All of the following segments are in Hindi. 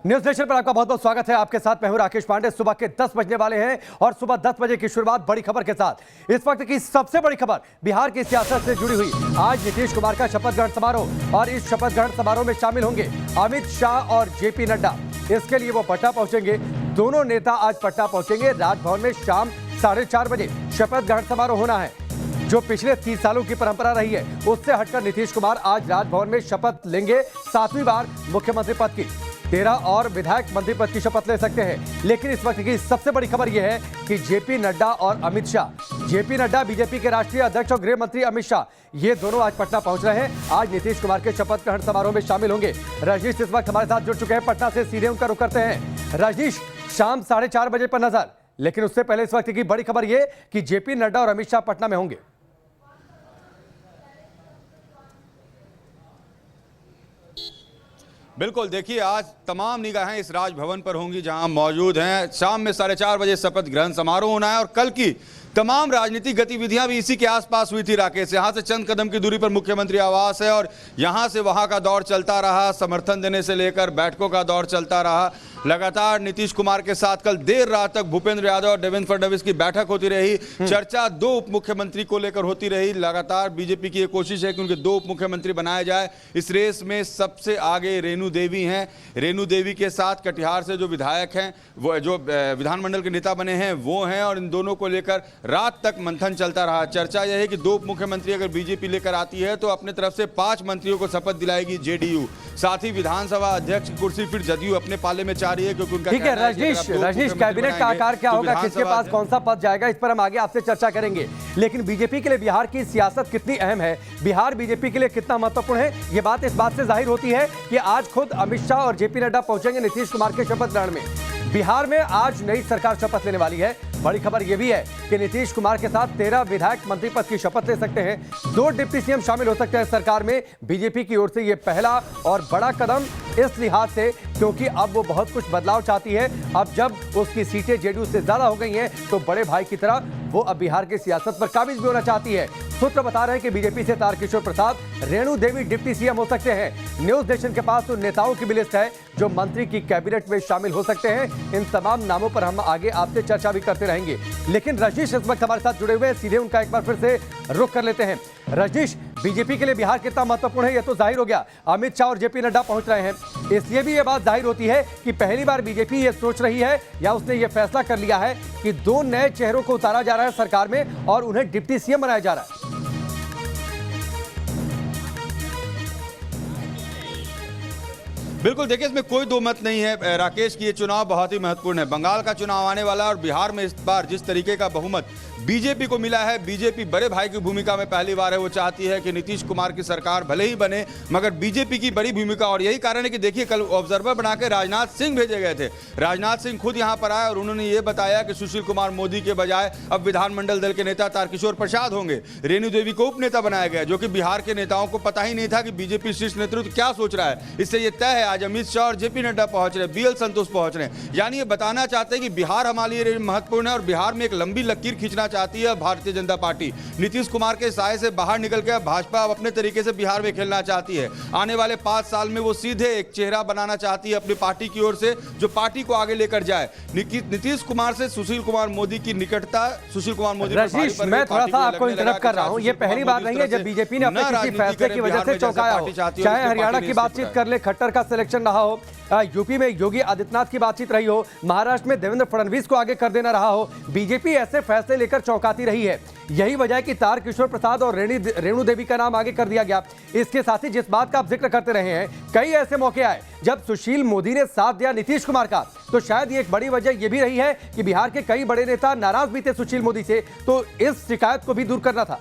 न्यूज नेशन पर आपका बहुत बहुत स्वागत है। आपके साथ मैं हूं राकेश पांडे। सुबह के 10 बजने वाले हैं और सुबह 10 बजे की शुरुआत बड़ी खबर के साथ। इस वक्त की सबसे बड़ी खबर बिहार की सियासत से जुड़ी हुई। आज नीतीश कुमार का शपथ ग्रहण समारोह और इस शपथ ग्रहण समारोह में शामिल होंगे अमित शाह और जेपी नड्डा। इसके लिए वो पटना पहुंचेंगे। दोनों नेता आज पटना पहुंचेंगे। राजभवन में शाम 4:30 बजे शपथ ग्रहण समारोह होना है। जो पिछले 30 सालों की परंपरा रही है उससे हटकर नीतीश कुमार आज राजभवन में शपथ लेंगे 7वीं बार मुख्यमंत्री पद की। 13 और विधायक मंत्री पद की शपथ ले सकते हैं। लेकिन इस वक्त की सबसे बड़ी खबर यह है कि जेपी नड्डा और अमित शाह, जेपी नड्डा बीजेपी के राष्ट्रीय अध्यक्ष और गृह मंत्री अमित शाह, ये दोनों आज पटना पहुंच रहे हैं। आज नीतीश कुमार के शपथ ग्रहण समारोह में शामिल होंगे। रजनीश इस वक्त हमारे साथ जुड़ चुके हैं। पटना से सीधे उनका रुख करते हैं। रजनीश, शाम 4:30 बजे पर नजर, लेकिन उससे पहले इस वक्त की बड़ी खबर यह कि जेपी नड्डा और अमित शाह पटना में होंगे। बिल्कुल, देखिए आज तमाम निगाहें इस राजभवन पर होंगी जहां मौजूद हैं। शाम में 4:30 बजे शपथ ग्रहण समारोह होना है और कल की तमाम राजनीतिक गतिविधियां भी इसी के आसपास हुई थी। राकेश, यहां से चंद कदम की दूरी पर मुख्यमंत्री आवास है और यहां से वहां का दौर चलता रहा। समर्थन देने से लेकर बैठकों का दौर चलता रहा। लगातार नीतीश कुमार के साथ कल देर रात तक भूपेंद्र यादव और देवेंद्र फडणवीस की बैठक होती रही। चर्चा 2 उप मुख्यमंत्री को लेकर होती रही। लगातार बीजेपी की ये कोशिश है कि उनके 2 उप मुख्यमंत्री बनाया जाए। इस रेस में सबसे आगे रेणु देवी हैं। रेणु देवी के साथ कटिहार से जो विधायक हैं, वो जो विधानमंडल के नेता बने हैं, वो हैं और इन दोनों को लेकर रात तक मंथन चलता रहा। चर्चा यह है कि 2 उप मुख्यमंत्री अगर बीजेपी लेकर आती है तो अपने तरफ से 5 मंत्रियों को शपथ दिलाएगी जेडीयू। साथ ही विधानसभा अध्यक्ष की कुर्सी फिर जदयू अपने पाले में चाह रही है क्योंकि उनका ठीक है। रजनीश, कैबिनेट का आकार क्या होगा, किसके पास कौन सा पद जाएगा, इस पर हम आगे आपसे चर्चा करेंगे। लेकिन बीजेपी के लिए बिहार की सियासत कितनी अहम है, बिहार बीजेपी के लिए कितना महत्वपूर्ण है, ये बात इस बात से जाहिर होती है कि आज खुद अमित शाह और जेपी नड्डा पहुंचेंगे नीतीश कुमार के शपथ ग्रहण में। बिहार में आज नई सरकार शपथ लेने वाली है। बड़ी खबर यह भी है कि नीतीश कुमार के साथ 13 विधायक मंत्री पद की शपथ ले सकते हैं। 2 डिप्टी सीएम शामिल हो सकते हैं सरकार में। बीजेपी की ओर से यह पहला और बड़ा कदम इस लिहाज से क्योंकि अब वो बहुत कुछ बदलाव चाहती है। अब जब उसकी सीटें जेडीयू से ज्यादा हो गई हैं तो बड़े भाई की तरह वो अब बिहार की सियासत पर काबिज भी होना चाहती है। सूत्र बता रहे हैं कि बीजेपी से तारकिशोर प्रसाद, रेणु देवी डिप्टी सीएम हो सकते हैं। न्यूज नेशन के पास उन नेताओं की भी लिस्ट है जो मंत्री की कैबिनेट में शामिल हो सकते हैं। इन तमाम नामों पर हम आगे आपसे चर्चा भी करते रहेंगे। लेकिन रजनीश इस वक्त हमारे साथ जुड़े हुए हैं, सीधे उनका एक बार फिर से रुख कर लेते हैं। रजनीश, बीजेपी के लिए बिहार कितना महत्वपूर्ण है ये तो जाहिर हो गया। अमित शाह और जेपी नड्डा पहुंच रहे हैं, इसलिए भी ये बात जाहिर होती है कि पहली बार बीजेपी ये सोच रही है या उसने ये फैसला कर लिया है कि 2 नए चेहरों को उतारा जा रहा है सरकार में और उन्हें डिप्टी सीएम बनाया जा रहा है। बिल्कुल, देखिए इसमें कोई दो मत नहीं है राकेश की ये चुनाव बहुत ही महत्वपूर्ण है। बंगाल का चुनाव आने वाला है और बिहार में इस बार जिस तरीके का बहुमत बीजेपी को मिला है, बीजेपी बड़े भाई की भूमिका में पहली बार है। वो चाहती है कि नीतीश कुमार की सरकार भले ही बने मगर बीजेपी की बड़ी भूमिका, और यही कारण है कि देखिए कल ऑब्जर्वर बनाकर राजनाथ सिंह भेजे गए थे। राजनाथ सिंह खुद यहां पर आए और उन्होंने ये बताया कि सुशील कुमार मोदी के बजाय अब विधानमंडल दल के नेता तारकिशोर प्रसाद होंगे। रेणु देवी को उप नेता बनाया गया, जो कि बिहार के नेताओं को पता ही नहीं था कि बीजेपी शीर्ष नेतृत्व क्या सोच रहा है। इससे यह तय है आज अमित शाह और जेपी नड्डा पहुंच रहे, बीएल संतोष पहुंच रहे हैं। यानी ये बताना चाहते हैं कि बिहार हमारे लिए महत्वपूर्ण है और बिहार में एक लंबी लकीर खींचना चाहती है भारतीय जनता पार्टी। नीतीश कुमार के साए से बाहर निकल के भाजपा अब अपने तरीके से बिहार में खेलना चाहती है। आने वाले 5 साल में वो सीधे एक चेहरा बनाना चाहती है अपनी पार्टी की ओर से, जो पार्टी को आगे लेकर जाए। नीतीश कुमार से सुशील कुमार मोदी की निकटता, सुशील कुमार मोदी रजनीश, मैं थोड़ा सा आपको इंटरप्ट कर रहा हूं। ये पहली बार नहीं है जब बीजेपी ने अपने किसी फैसले की वजह से चौंकाया हो। चाहे हरियाणा की बातचीत कर ले, खट्टर का सिलेक्शन रहा हो, यूपी में योगी आदित्यनाथ की बातचीत रही हो, महाराष्ट्र में देवेंद्र फडणवीस को आगे कर देना रहा हो, बीजेपी ऐसे फैसले लेकर चौंकाती रही है। यही वजह है कि तारकिशोर प्रसाद और रेणु देवी का नाम आगे कर दिया गया। इसके साथ ही जिस बात का आप जिक्र करते रहे हैं, कई ऐसे मौके आए जब सुशील मोदी ने साथ दिया नीतीश कुमार का, तो शायद ये एक बड़ी वजह ये भी रही है कि बिहार के कई बड़े नेता नाराज भी थे सुशील मोदी से, तो इस शिकायत को भी दूर करना था।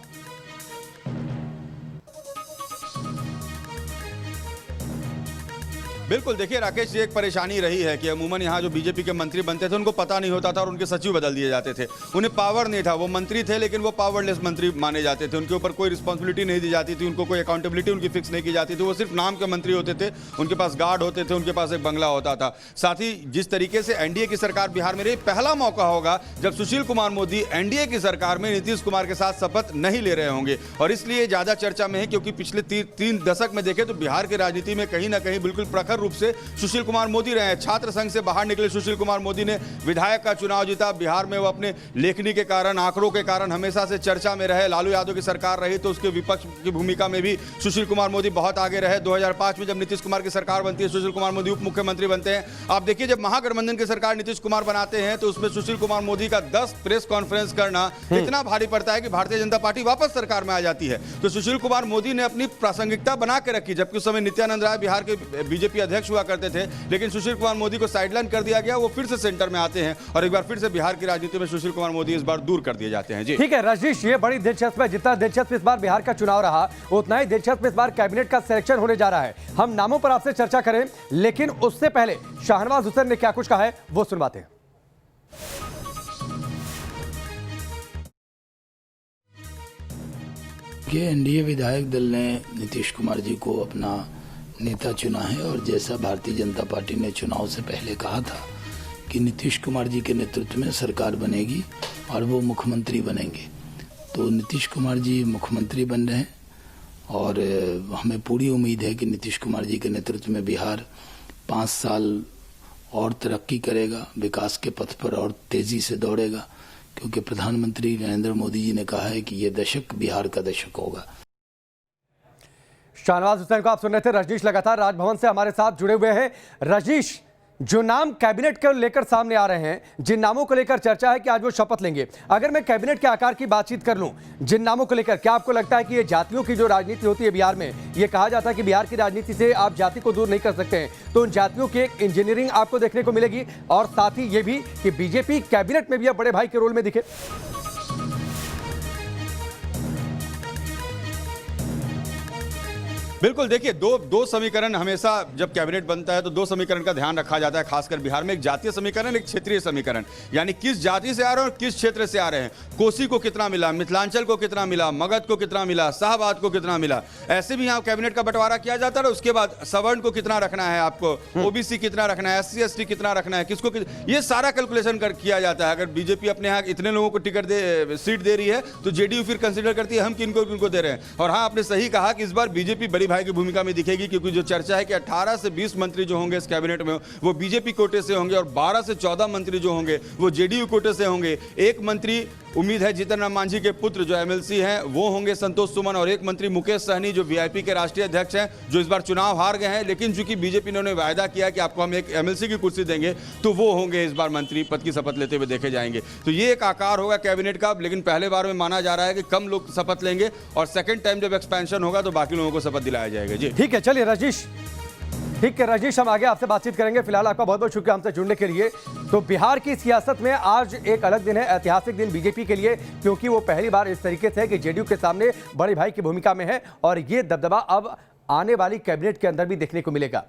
बिल्कुल, देखिए राकेश, ये एक परेशानी रही है कि अमूमन यहाँ जो बीजेपी के मंत्री बनते थे उनको पता नहीं होता था और उनके सचिव बदल दिए जाते थे। उन्हें पावर नहीं था, वो मंत्री थे लेकिन वो पावरलेस मंत्री माने जाते थे। उनके ऊपर कोई रिस्पॉन्सिबिलिटी नहीं दी जाती थी, उनको कोई अकाउंटेबिलिटी उनकी फिक्स नहीं की जाती थी। वो सिर्फ नाम के मंत्री होते थे, उनके पास गार्ड होते थे, उनके पास एक बंगला होता था। साथ ही जिस तरीके से एनडीए की सरकार बिहार में रही, पहला मौका होगा जब सुशील कुमार मोदी एनडीए की सरकार में नीतीश कुमार के साथ शपथ नहीं ले रहे होंगे और इसलिए ज्यादा चर्चा में है क्योंकि पिछले 3 दशक में देखें तो बिहार की राजनीति में कहीं ना कहीं बिल्कुल प्रखर निरंतर रूप से सुशील कुमार मोदी रहे हैं। छात्र संघ से बाहर निकले सुशील कुमार मोदी ने विधायक का चुनाव जीता। बिहार में वो अपने लेखनी के कारण, आंकड़ों के कारण हमेशा से चर्चा में रहे। लालू यादव की सरकार रही तो उसके विपक्ष की भूमिका में भी सुशील कुमार मोदी बहुत आगे रहे। 2005 में जब नीतीश कुमार की सरकार बनती है, सुशील कुमार मोदी उप मुख्यमंत्री बनते हैं। आप देखिए, जब महागठबंधन की सरकार नीतीश कुमार बनाते हैं तो उसमें सुशील कुमार मोदी का 10 प्रेस कॉन्फ्रेंस करना इतना भारी पड़ता है कि भारतीय जनता पार्टी वापस सरकार में आ जाती है। तो सुशील कुमार मोदी ने अपनी प्रासंगिकता बना के रखी, जबकि उस समय नित्यानंद राय बिहार के बीजेपी अध्यक्ष हुआ करते थे, लेकिन सुशील कुमार मोदी को साइडलाइन कर दिया गया। वो फिर से सेंटर में आते हैं और एक बार फिर से बिहार की राजनीति में सुशील कुमार मोदी इस बार दूर कर दिए जाते हैं। जी ठीक है रजनीश, ये बड़ी दिलचस्प है। जितना दिलचस्प इस बार बिहार का चुनाव रहा, उतना ही दिलचस्प इस बार कैबिनेट का सिलेक्शन होने जा रहा है। हम नामों पर आपसे चर्चा करें, लेकिन उससे पहले शाहनवाज हुसैन ने क्या कुछ कहा है वो सुनवाते हैं। ये एनडीए विधायक दल ने नीतीश कुमार जी को अपना नेता चुना है और जैसा भारतीय जनता पार्टी ने चुनाव से पहले कहा था कि नीतीश कुमार जी के नेतृत्व में सरकार बनेगी और वो मुख्यमंत्री बनेंगे, तो नीतीश कुमार जी मुख्यमंत्री बन रहे हैं और हमें पूरी उम्मीद है कि नीतीश कुमार जी के नेतृत्व में बिहार 5 साल और तरक्की करेगा, विकास के पथ पर और तेजी से दौड़ेगा, क्योंकि प्रधानमंत्री नरेंद्र मोदी जी ने कहा है कि ये दशक बिहार का दशक होगा। शाहनवाज हुसैन को आप सुन रहे थे। रजनीश लगातार राजभवन से हमारे साथ जुड़े हुए हैं। रजनीश, जो नाम कैबिनेट को लेकर सामने आ रहे हैं, जिन नामों को लेकर चर्चा है कि आज वो शपथ लेंगे, अगर मैं कैबिनेट के आकार की बातचीत कर लूं, जिन नामों को लेकर, क्या आपको लगता है कि ये जातियों की जो राजनीति होती है बिहार में, ये कहा जाता है कि बिहार की राजनीति से आप जाति को दूर नहीं कर सकते हैं, तो उन जातियों की एक इंजीनियरिंग आपको देखने को मिलेगी और साथ ही ये भी कि बीजेपी कैबिनेट में भी अब बड़े भाई के रोल में दिखे? बिल्कुल, देखिए दो समीकरण हमेशा जब कैबिनेट बनता है तो 2 समीकरण का ध्यान रखा जाता है, खासकर बिहार में। एक जातीय समीकरण, एक क्षेत्रीय समीकरण, यानी किस जाति से आ रहे हैं और किस क्षेत्र से आ रहे हैं। कोसी को कितना मिला, मिथिलांचल को कितना मिला, मगध को कितना मिला, शाहबाद को कितना मिला, ऐसे भी यहाँ कैबिनेट का बंटवारा किया जाता है। और उसके बाद सवर्ण को कितना रखना है, आपको ओबीसी कितना रखना है, SC ST कितना रखना है, किसको ये सारा कैलकुलेशन किया जाता है। अगर बीजेपी अपने यहाँ इतने लोगों को टिकट सीट दे रही है तो जेडीयू फिर कंसिडर करती है हम किनको दे रहे हैं। और हाँ, आपने सही कहा कि इस बार बीजेपी बड़ी भाई की भूमिका में दिखेगी, क्योंकि जो चर्चा है कि 18 से 20 मंत्री जो होंगे इस कैबिनेट में वो बीजेपी कोटे से होंगे और 12 से 14 मंत्री जो होंगे वो जेडीयू कोटे से होंगे। एक मंत्री उम्मीद है जीतन राम मांझी के पुत्र जो MLC हैं वो होंगे संतोष सुमन, और एक मंत्री मुकेश सहनी जो VIP के राष्ट्रीय अध्यक्ष हैं, जो इस बार चुनाव हार गए हैं, लेकिन चूंकि बीजेपी ने उन्हें वायदा किया कि आपको हम एक MLC की कुर्सी देंगे, तो वो होंगे इस बार मंत्री पद की शपथ लेते हुए देखे जाएंगे। तो ये एक आकार होगा कैबिनेट का, लेकिन पहले बार में माना जा रहा है कि कम लोग शपथ लेंगे और सेकंड टाइम जब एक्सपेंशन होगा तो बाकी लोगों को शपथ दिलाया जाएगा। जी ठीक है, चलिए रजनीश, ठीक है रजनीश, हम आगे आपसे बातचीत करेंगे। फिलहाल आपका बहुत बहुत शुक्रिया हमसे जुड़ने के लिए। तो बिहार की सियासत में आज एक अलग दिन है, ऐतिहासिक दिन बीजेपी के लिए, क्योंकि वो पहली बार इस तरीके से है कि जेडीयू के सामने बड़े भाई की भूमिका में है और ये दबदबा अब आने वाली कैबिनेट के अंदर भी देखने को मिलेगा।